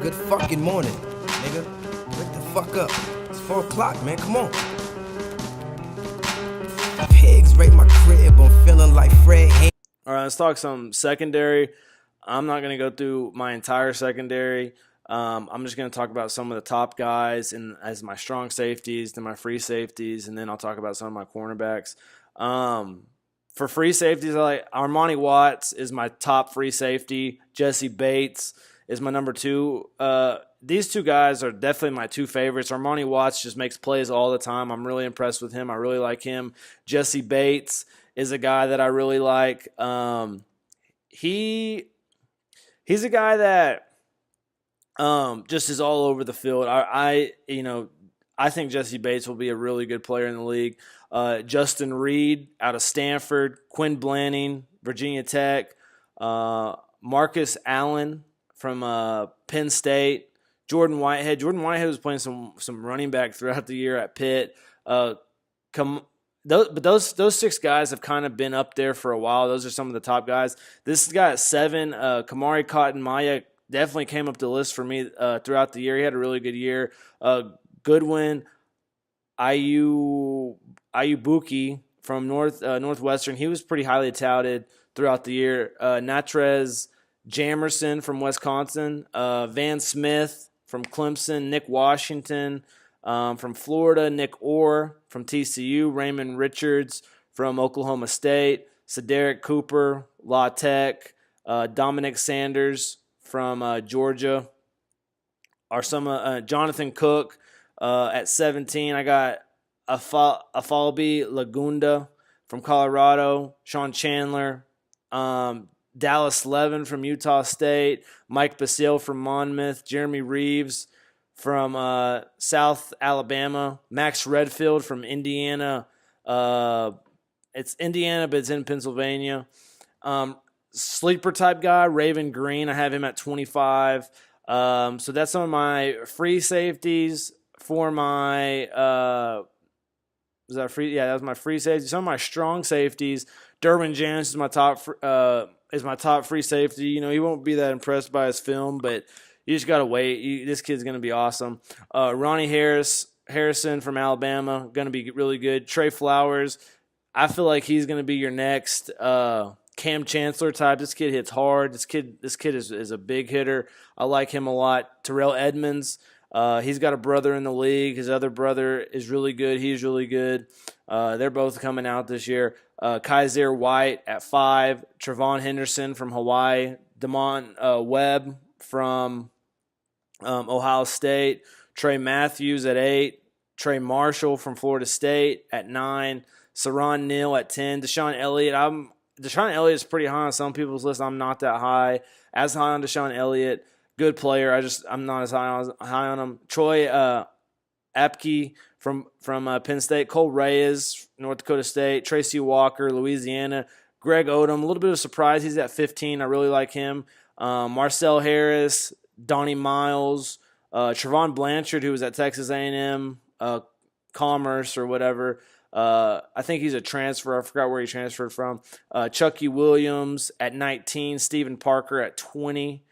Good fucking morning, nigga. Wake the fuck up. It's 4 o'clock, man. Come on. Pigs raid my crib. I'm feeling like Fred. All right, let's talk some secondary. I'm not going to go through my entire secondary. I'm just going to talk about some of the top guys and as my strong safeties, then my free safeties, and then I'll talk about some of my cornerbacks. For free safeties, I like Armani Watts is my top free safety. Jesse Bates is my number 2. These two guys are definitely my 2 favorites. Armani Watts just makes plays all the time. I'm really impressed with him. I really like him. Jesse Bates is a guy that I really like. He's a guy that just is all over the field. I think Jesse Bates will be a really good player in the league. Justin Reed out of Stanford, Quinn Blanning, Virginia Tech, Marcus Allen from Penn State, Jordan Whitehead. Jordan Whitehead was playing some running back throughout the year at Pitt. Those 6 guys have kind of been up there for a while. Those are some of the top guys. This guy at 7, Kamari Cotton Maya, definitely came up the list for me throughout the year. He had a really good year. Goodwin Ayubuki from Northwestern, he was pretty highly touted throughout the year. Natrez Jamerson from Wisconsin, Van Smith from Clemson, Nick Washington from Florida, Nick Orr from TCU, Raymond Richards from Oklahoma State, Cedric Cooper, La Tech, Dominic Sanders from Georgia, are some Jonathan Cook at 17. I got Afalbi Lagunda from Colorado, Sean Chandler, Dallas Levin from Utah State, Mike Basile from Monmouth, Jeremy Reeves from South Alabama, Max Redfield from Indiana. It's Indiana, but it's in Pennsylvania. Sleeper type guy, Raven Green. I have him at 25. So that's some of my free safeties for my was that free? Yeah, that was my free safety. Some of my strong safeties. Derwin James is my top free safety. You know, he won't be that impressed by his film, but you just gotta wait. This kid's gonna be awesome. Ronnie Harrison from Alabama, gonna be really good. Trey Flowers, I feel like he's gonna be your next Cam Chancellor type. This kid hits hard. This kid is a big hitter. I like him a lot. Terrell Edmonds, he's got a brother in the league. His other brother is really good. He's really good. They're both coming out this year. Kaiser White at 5. Trevon Henderson from Hawaii. Damon Webb from Ohio State. Trey Matthews at 8. Trey Marshall from Florida State at 9. Saron Neal at 10. Deshaun Elliott. Deshaun Elliott is pretty high on some people's list. I'm not that high. As high on Deshaun Elliott. Good player. I'm not as high on him. Troy Apke from Penn State. Cole Reyes, North Dakota State. Tracy Walker, Louisiana. Greg Odom, a little bit of a surprise. He's at 15. I really like him. Marcel Harris, Donnie Miles, Trevon Blanchard, who was at Texas A&M, Commerce or whatever. I think he's a transfer. I forgot where he transferred from. Chucky Williams at 19. Stephen Parker at 20.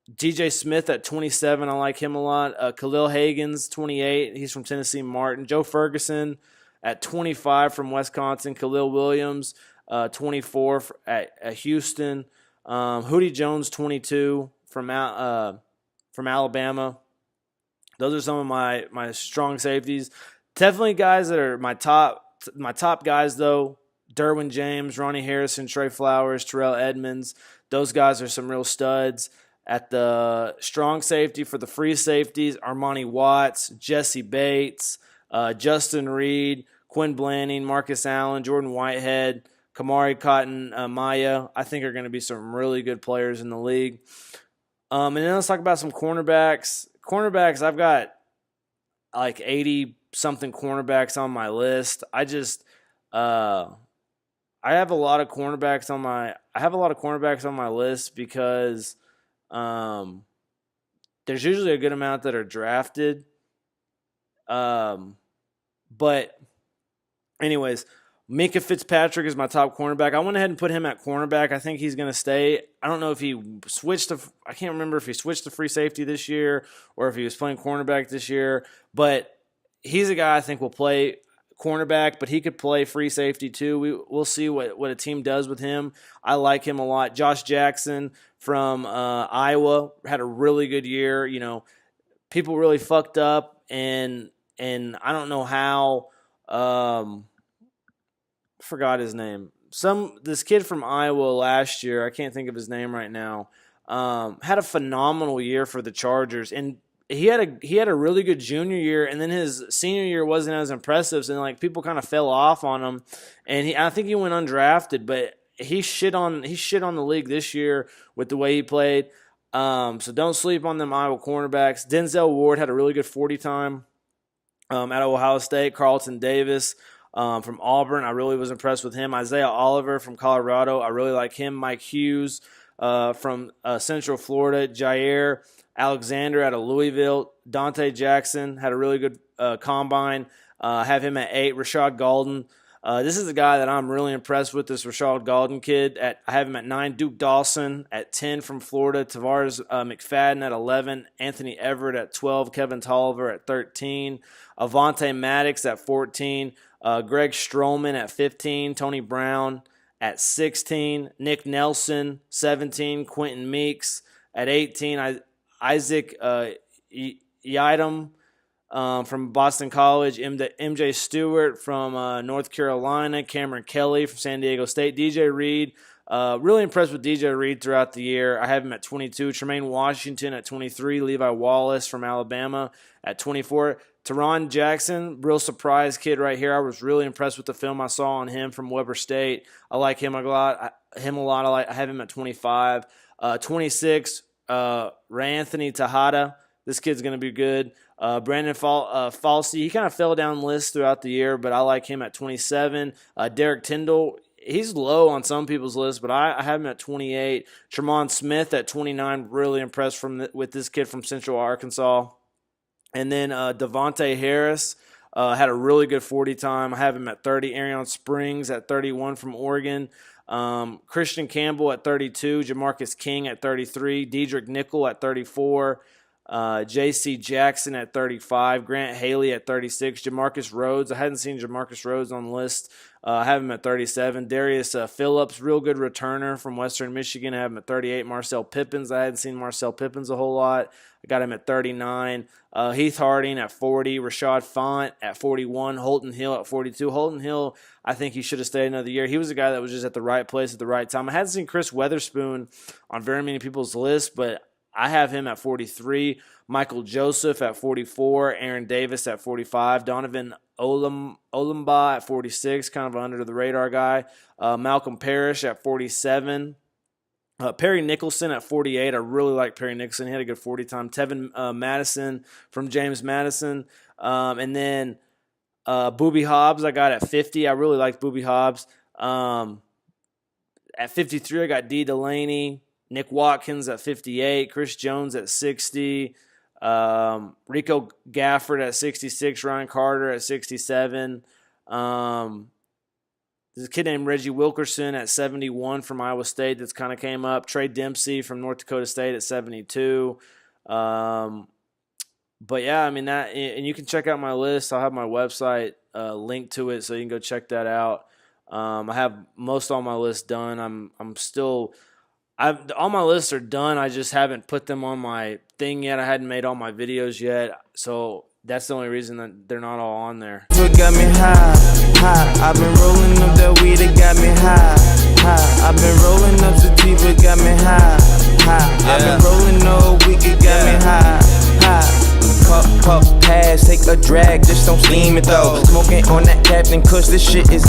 DJ Smith at 27. I like him a lot. Khalil Hagens, 28. He's from Tennessee Martin. Joe Ferguson at 25 from Wisconsin. Khalil Williams, 24 at Houston. Hootie Jones, 22 from Alabama. Those are some of my strong safeties. Definitely guys that are my top guys, though. Derwin James, Ronnie Harrison, Trey Flowers, Terrell Edmonds. Those guys are some real studs. At the strong safety for the free safeties, Armani Watts, Jesse Bates, Justin Reed, Quinn Blanning, Marcus Allen, Jordan Whitehead, Kamari Cotton Maya, I think are going to be some really good players in the league. And then let's talk about some cornerbacks. Cornerbacks, I've got like 80-something cornerbacks on my list. I have a lot of cornerbacks on my list because there's usually a good amount that are drafted. But anyways, Minka Fitzpatrick is my top cornerback. I went ahead and put him at cornerback. I think he's going to stay. I don't know if he switched to – I can't remember if he switched to free safety this year or if he was playing cornerback this year. But he's a guy I think will play cornerback, but he could play free safety too. We'll see what a team does with him. I like him a lot. Josh Jackson from Iowa had a really good year. You know, people really fucked up, and I don't know how forgot his name. This kid from Iowa last year, I can't think of his name right now, had a phenomenal year for the Chargers, and he had a really good junior year, and then his senior year wasn't as impressive, and like people kind of fell off on him, and I think he went undrafted, but he shit on the league this year with the way he played. So don't sleep on them Iowa cornerbacks. Denzel Ward had a really good 40 time at Ohio State. Carlton Davis from Auburn, I really was impressed with him. Isaiah Oliver from Colorado, I really like him. Mike Hughes from Central Florida. Jair Alexander out of Louisville. Dante Jackson had a really good combine. Have him at 8. Rashad Golden. This is a guy that I'm really impressed with, this Rashad Golden kid. I have him at 9. Duke Dawson at 10 from Florida. Tavares McFadden at 11. Anthony Everett at 12. Kevin Tolliver at 13. Avonte Maddox at 14. Greg Stroman at 15. Tony Brown at 16. Nick Nelson, 17. Quentin Meeks at 18. Isaac Yiadom from Boston College. MJ Stewart from North Carolina. Cameron Kelly from San Diego State. DJ Reed. Really impressed with DJ Reed throughout the year. I have him at 22. Tremaine Washington at 23. Levi Wallace from Alabama at 24. Teron Jackson, real surprise kid right here. I was really impressed with the film I saw on him from Weber State. I like him a lot. I have him at 25. 26, Anthony Tejada. This kid's going to be good. Brandon Falsey, he kind of fell down lists throughout the year, but I like him at 27. Derek Tyndall, he's low on some people's lists, but I have him at 28. Tremont Smith at 29, really impressed with this kid from Central Arkansas. And then Devontae Harris had a really good 40 time. I have him at 30. Arion Springs at 31 from Oregon. Christian Campbell at 32. Jamarcus King at 33. Dedrick Nickel at 34. J.C. Jackson at 35. Grant Haley at 36. Jamarcus Rhodes. I hadn't seen Jamarcus Rhodes on the list. I have him at 37. Darius Phillips, real good returner from Western Michigan. I have him at 38. Marcel Pippins. I hadn't seen Marcel Pippins a whole lot. I got him at 39. Heath Harding at 40. Rashad Font at 41. Holton Hill at 42. Holton Hill, I think he should have stayed another year. He was a guy that was just at the right place at the right time. I hadn't seen Chris Weatherspoon on very many people's lists, but I have him at 43. Michael Joseph at 44. Aaron Davis at 45. Donovan Olumba at 46, kind of an under-the-radar guy. Malcolm Parrish at 47. Perry Nicholson at 48. I really like Perry Nicholson. He had a good 40 time. Tevin Madison from James Madison. And then Booby Hobbs I got at 50. I really like Booby Hobbs. At 53, I got D. Delaney. Nick Watkins at 58. Chris Jones at 60. Rico Gafford at 66. Ryan Carter at 67. There's a kid named Reggie Wilkerson at 71 from Iowa State that's kind of came up. Trey Dempsey from North Dakota State at 72. But yeah, I mean that, and you can check out my list. I'll have my website linked to it, so you can go check that out. I have most all my lists done. All my lists are done. I just haven't put them on my thing yet. I hadn't made all my videos yet, so that's the only reason that they're not all on there. What got me high, high. I've been rolling up that weed, it got me high, high. I've been rolling up sativa, got me high, high. I've been rolling all week, it got me high, high. Puff, puff, pass, take a drag, just don't steam it though. Smoking on that Captain Kush, this shit is